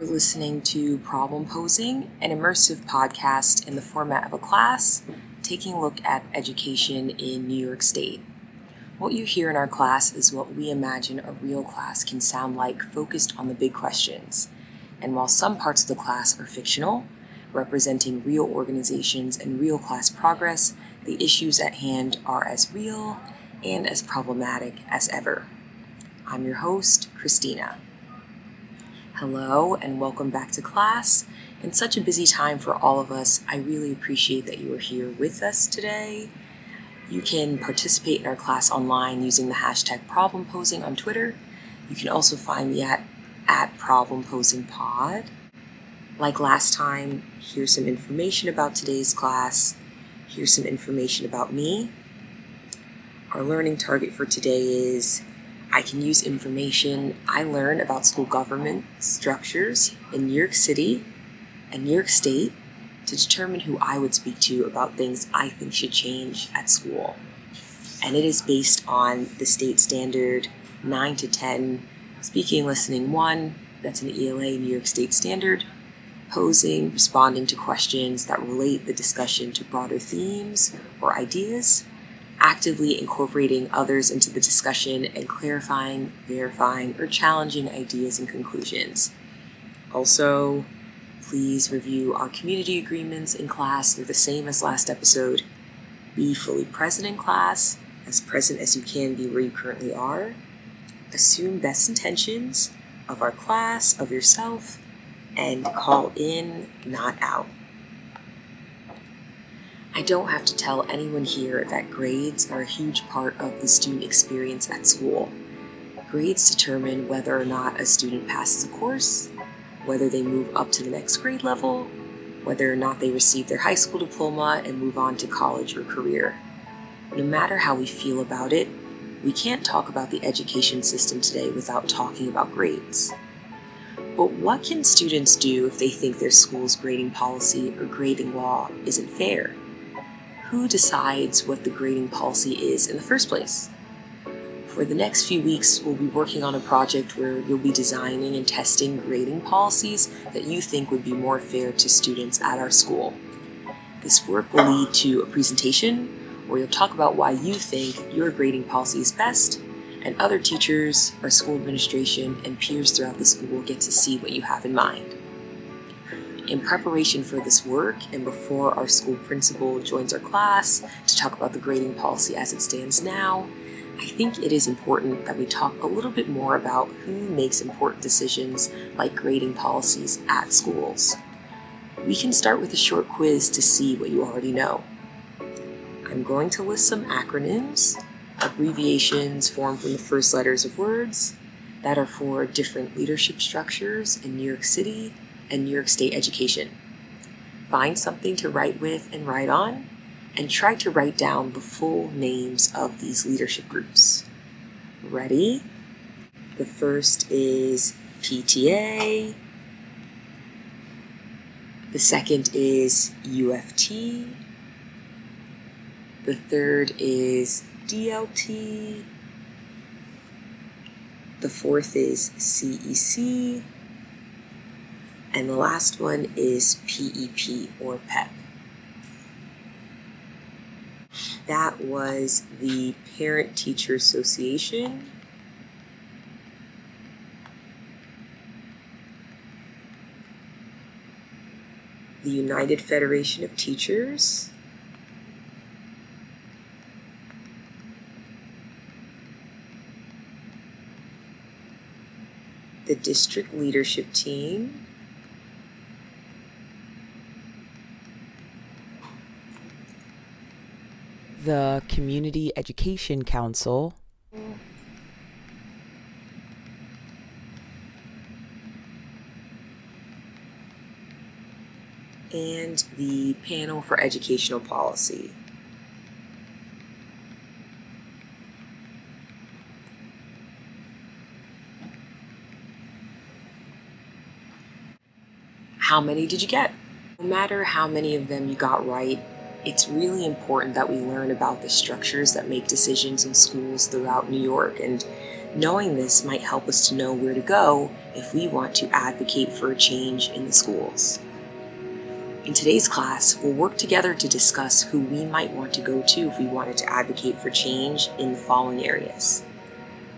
You're listening to Problem Posing, an immersive podcast in the format of a class, taking a look at education in New York State. What you hear in our class is what we imagine a real class can sound like, focused on the big questions. And while some parts of the class are fictional, representing real organizations and real class progress, the issues at hand are as real and as problematic as ever. I'm your host, Christina. Hello and welcome back to class. In such a busy time for all of us, I really appreciate that you are here with us today. You can participate in our class online using the hashtag Problem Posing on Twitter. You can also find me at Problem Posing Pod. Like last time, here's some information about today's class. Here's some information about me. Our learning target for today is I can use information I learn about school government structures in New York City and New York State to determine who I would speak to about things I think should change at school. And it is based on the state standard 9 to 10 speaking, listening 1, that's an ELA New York State standard, posing, responding to questions that relate the discussion to broader themes or ideas, actively incorporating others into the discussion and clarifying, verifying, or challenging ideas and conclusions. Also, please review our community agreements in class. They're the same as last episode. Be fully present in class, as present as you can be where you currently are. Assume best intentions of our class, of yourself, and call in, not out. I don't have to tell anyone here that grades are a huge part of the student experience at school. Grades determine whether or not a student passes a course, whether they move up to the next grade level, whether or not they receive their high school diploma and move on to college or career. No matter how we feel about it, we can't talk about the education system today without talking about grades. But what can students do if they think their school's grading policy or grading law isn't fair? Who decides what the grading policy is in the first place? For the next few weeks, we'll be working on a project where you'll be designing and testing grading policies that you think would be more fair to students at our school. This work will lead to a presentation where you'll talk about why you think your grading policy is best, and other teachers, our school administration, and peers throughout the school will get to see what you have in mind. In preparation for this work, and before our school principal joins our class to talk about the grading policy as it stands now, I think it is important that we talk a little bit more about who makes important decisions like grading policies at schools. We can start with a short quiz to see what you already know. I'm going to list some acronyms, abbreviations formed from the first letters of words that are for different leadership structures in New York City and New York State education. Find something to write with and write on, and try to write down the full names of these leadership groups. Ready? The first is PTA. The second is UFT. The third is DLT. The fourth is CEC. And the last one is PEP or PEP. That was the Parent-Teacher Association. The United Federation of Teachers. The District Leadership Team. The Community Education Council, and the Panel for Educational Policy. How many did you get? No matter how many of them you got right, it's really important that we learn about the structures that make decisions in schools throughout New York, and Knowing this might help us to know where to go if we want to advocate for a change in the schools. In today's class, we'll work together to discuss who we might want to go to if we wanted to advocate for change in the following areas: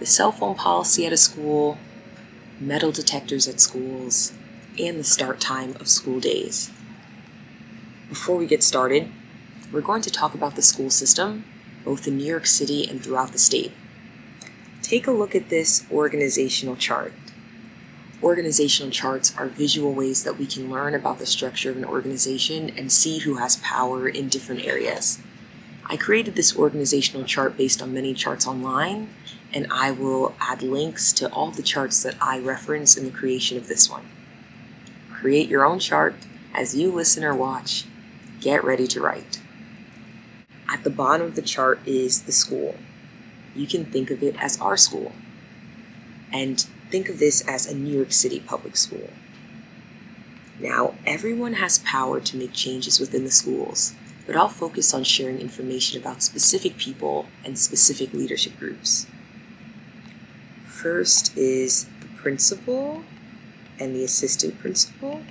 the cell phone policy at a school, metal detectors at schools, and the start time of school days. Before we get started, we're going to talk about the school system, both in New York City and throughout the state. Take a look at this organizational chart. Organizational charts are visual ways that we can learn about the structure of an organization and see who has power in different areas. I created this organizational chart based on many charts online, and I will add links to all the charts that I reference in the creation of this one. Create your own chart as you listen or watch. Get ready to write. At the bottom of the chart is the school. You can think of it as our school. And think of this as a New York City public school. Now, everyone has power to make changes within the schools, but I'll focus on sharing information about specific people and specific leadership groups. First is the principal and the assistant principal.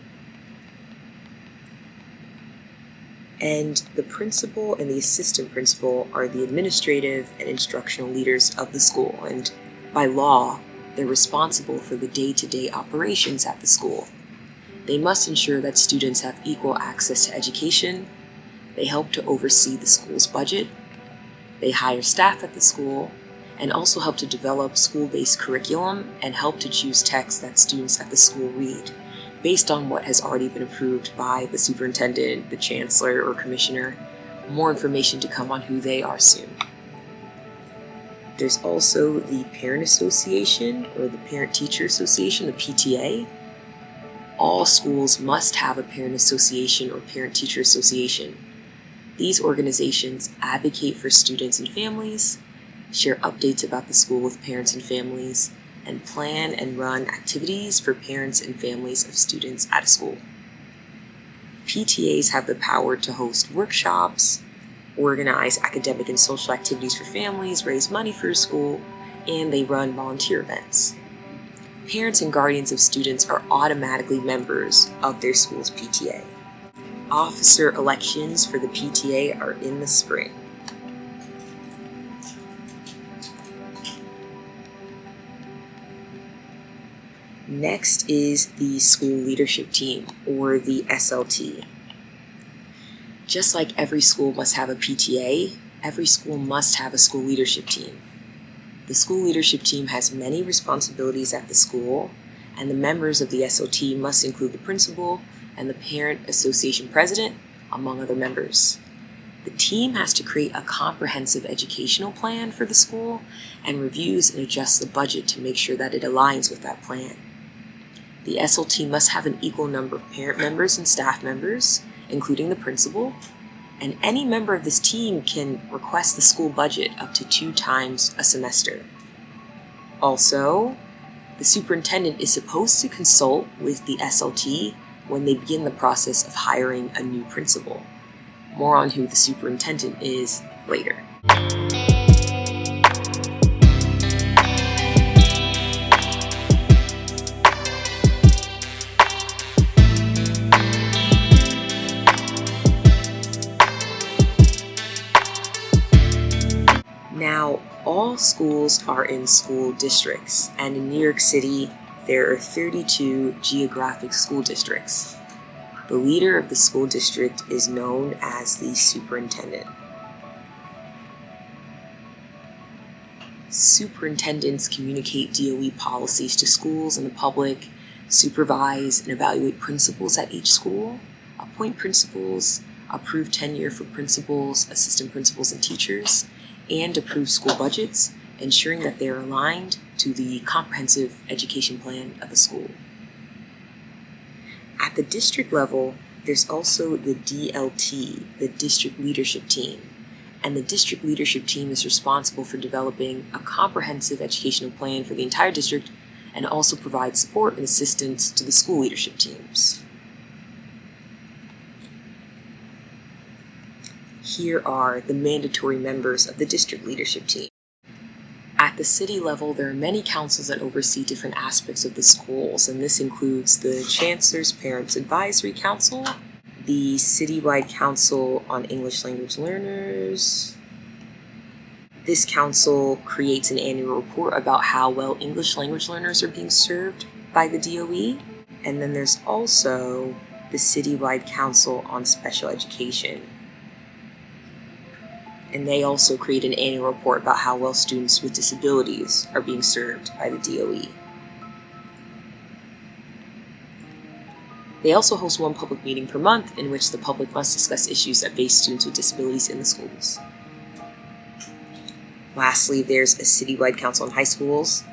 And the principal and the assistant principal are the administrative and instructional leaders of the school, and by law, they're responsible for the day-to-day operations at the school. They must ensure that students have equal access to education. They help to oversee the school's budget. They hire staff at the school and also help to develop school-based curriculum and help to choose texts that students at the school read based on what has already been approved by the superintendent, the chancellor, or commissioner. More information to come on who they are soon. There's also the Parent Association, or the Parent-Teacher Association, the PTA. All schools must have a Parent Association or Parent-Teacher Association. These organizations advocate for students and families, share updates about the school with parents and families, and plan and run activities for parents and families of students at a school. PTAs have the power to host workshops, organize academic and social activities for families, raise money for a school, and they run volunteer events. Parents and guardians of students are automatically members of their school's PTA. Officer elections for the PTA are in the spring. Next is the school leadership team, or the SLT. Just like every school must have a PTA, every school must have a school leadership team. The school leadership team has many responsibilities at the school, and the members of the SLT must include the principal and the parent association president, among other members. The team has to create a comprehensive educational plan for the school and reviews and adjusts the budget to make sure that it aligns with that plan. The SLT must have an equal number of parent members and staff members, including the principal, and any member of this team can request the school budget up to 2 times a semester. Also, the superintendent is supposed to consult with the SLT when they begin the process of hiring a new principal. More on who the superintendent is later. Now, all schools are in school districts, and in New York City, there are 32 geographic school districts. The leader of the school district is known as the superintendent. Superintendents communicate DOE policies to schools and the public, supervise and evaluate principals at each school, appoint principals, approve tenure for principals, assistant principals, and teachers, and approve school budgets, ensuring that they are aligned to the comprehensive education plan of the school. At the district level, there's also the DLT, the District Leadership Team, and the District Leadership Team is responsible for developing a comprehensive educational plan for the entire district and also provides support and assistance to the school leadership teams. Here are the mandatory members of the district leadership team. At the city level, there are many councils that oversee different aspects of the schools, and this includes the Chancellor's Parents Advisory Council, the Citywide Council on English Language Learners. This council creates an annual report about how well English language learners are being served by the DOE. And then there's also the Citywide Council on Special Education. And they also create an annual report about how well students with disabilities are being served by the DOE. They also host one public meeting per month in which the public must discuss issues that face students with disabilities in the schools. Lastly, there's a Citywide Council on High Schools,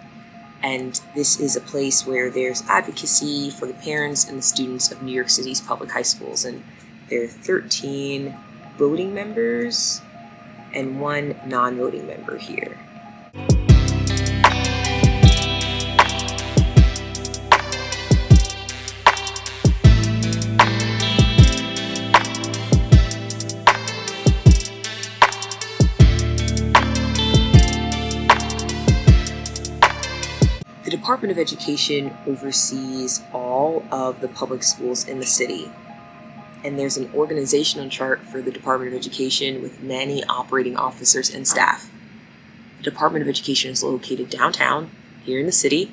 and this is a place where there's advocacy for the parents and the students of New York City's public high schools, and there are 13 voting members and one non-voting member here. The Department of Education oversees all of the public schools in the city. And there's an organizational chart for the Department of Education with many operating officers and staff. The Department of Education is located downtown, here in the city.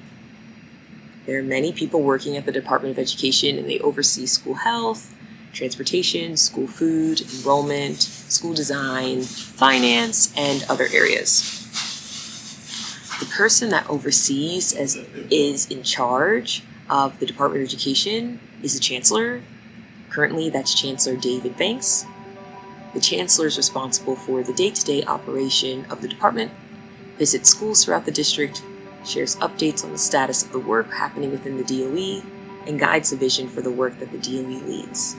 There are many people working at the Department of Education, and they oversee school health, transportation, school food, enrollment, school design, finance, and other areas. The person that oversees is in charge of the Department of Education is the Chancellor. Currently, that's Chancellor David Banks. The Chancellor is responsible for the day-to-day operation of the department, visits schools throughout the district, shares updates on the status of the work happening within the DOE, and guides the vision for the work that the DOE leads.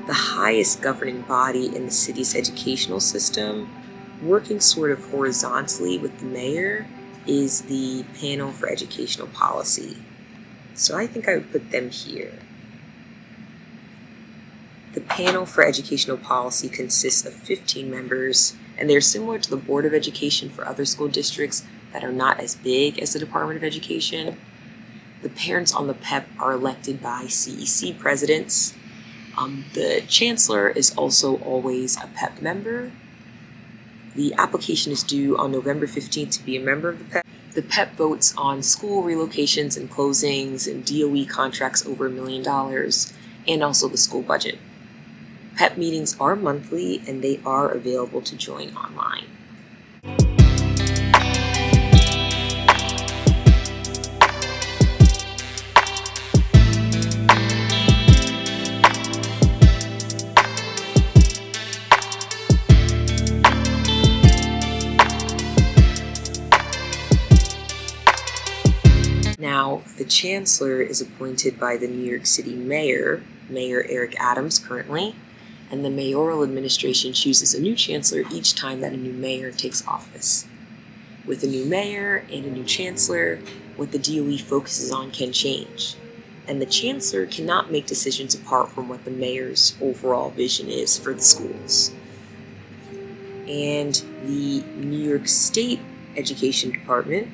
The highest governing body in the city's educational system, working sort of horizontally with the mayor, is the Panel for Educational Policy. So I think I would put them here. The Panel for Educational Policy consists of 15 members, and they're similar to the Board of Education for other school districts that are not as big as the Department of Education. The parents on the PEP are elected by CEC presidents. The Chancellor is also always a PEP member. The application is due on November 15th to be a member of the PEP. The PEP votes on school relocations and closings and DOE contracts over $1 million, and also the school budget. PEP meetings are monthly, and they are available to join online. Now, the Chancellor is appointed by the New York City Mayor, Mayor Eric Adams currently, and the mayoral administration chooses a new chancellor each time that a new mayor takes office. With a new mayor and a new chancellor, what the DOE focuses on can change, and the chancellor cannot make decisions apart from what the mayor's overall vision is for the schools. And the New York State Education Department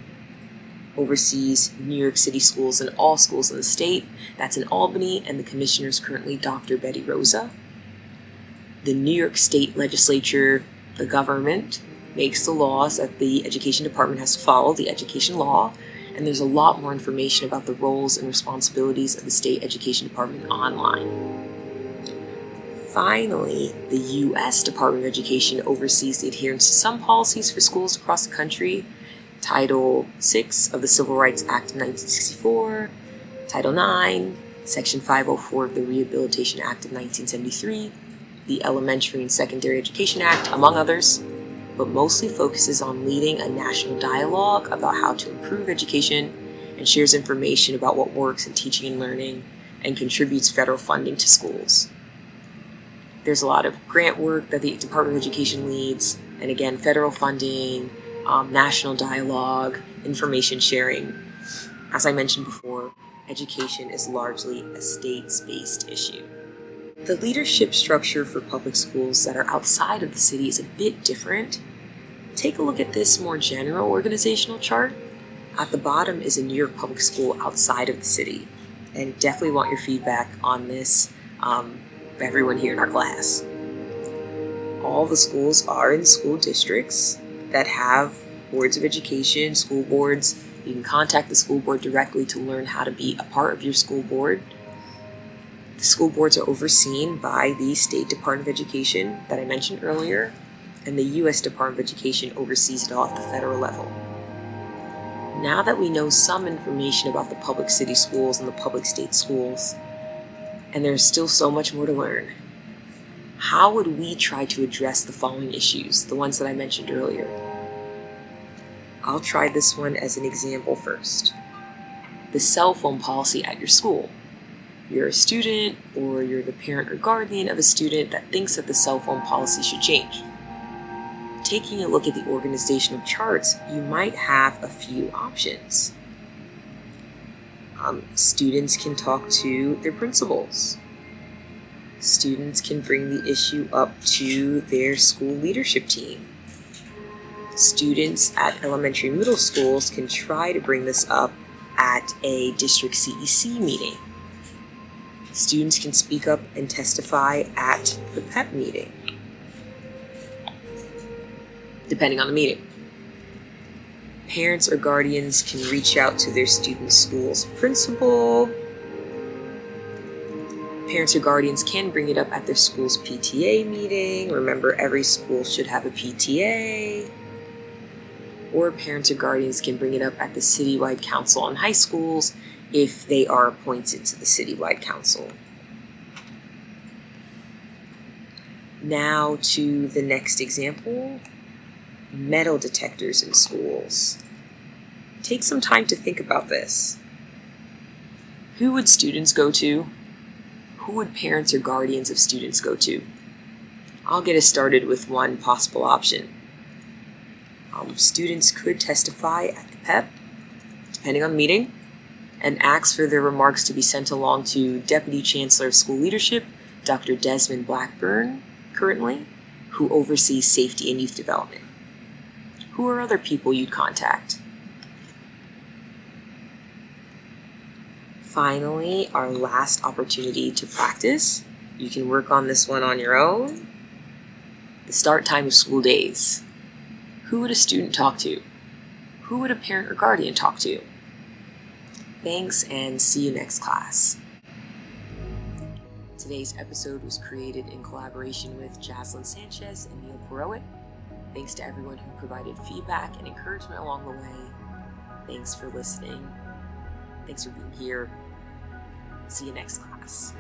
oversees New York City schools and all schools in the state. That's in Albany, and the commissioner is currently Dr. Betty Rosa. The New York State Legislature, the government, makes the laws that the Education Department has to follow, the education law, and there's a lot more information about the roles and responsibilities of the State Education Department online. Finally, the U.S. Department of Education oversees the adherence to some policies for schools across the country, Title VI of the Civil Rights Act of 1964, Title IX, Section 504 of the Rehabilitation Act of 1973, the Elementary and Secondary Education Act, among others, but mostly focuses on leading a national dialogue about how to improve education and shares information about what works in teaching and learning and contributes federal funding to schools. There's a lot of grant work that the Department of Education leads, and again, federal funding, national dialogue, information sharing. As I mentioned before, education is largely a states-based issue. The leadership structure for public schools that are outside of the city is a bit different. Take a look at this more general organizational chart. At the bottom is a New York public school outside of the city, and definitely want your feedback on this for everyone here in our class. All the schools are in school districts that have boards of education, school boards. You can contact the school board directly to learn how to be a part of your school board. The school boards are overseen by the State Department of Education that I mentioned earlier, and the U.S. Department of Education oversees it all at the federal level. Now that we know some information about the public city schools and the public state schools, and there's still so much more to learn, how would we try to address the following issues, the ones that I mentioned earlier? I'll try this one as an example first. The cell phone policy at your school. You're a student, or you're the parent or guardian of a student that thinks that the cell phone policy should change. Taking a look at the organizational charts, you might have a few options. Students can talk to their principals. Students can bring the issue up to their school leadership team. Students at elementary and middle schools can try to bring this up at a district CEC meeting. Students can speak up and testify at the PEP meeting, depending on the meeting. Parents or guardians can reach out to their student's school's principal. Parents or guardians can bring it up at their school's PTA meeting. Remember, every school should have a PTA. Or parents or guardians can bring it up at the citywide council on high schools if they are appointed to the citywide council. Now to the next example, metal detectors in schools. Take some time to think about this. Who would students go to? Who would parents or guardians of students go to? I'll get us started with one possible option. Students could testify at the PEP, depending on the meeting, and ask for their remarks to be sent along to Deputy Chancellor of School Leadership, Dr. Desmond Blackburn, currently, who oversees safety and youth development. Who are other people you'd contact? Finally, our last opportunity to practice. You can work on this one on your own. The start time of school days. Who would a student talk to? Who would a parent or guardian talk to? Thanks, and see you next class. Today's episode was created in collaboration with Jaslyn Sanchez and Neil Perowit. Thanks to everyone who provided feedback and encouragement along the way. Thanks for listening. Thanks for being here. See you next class.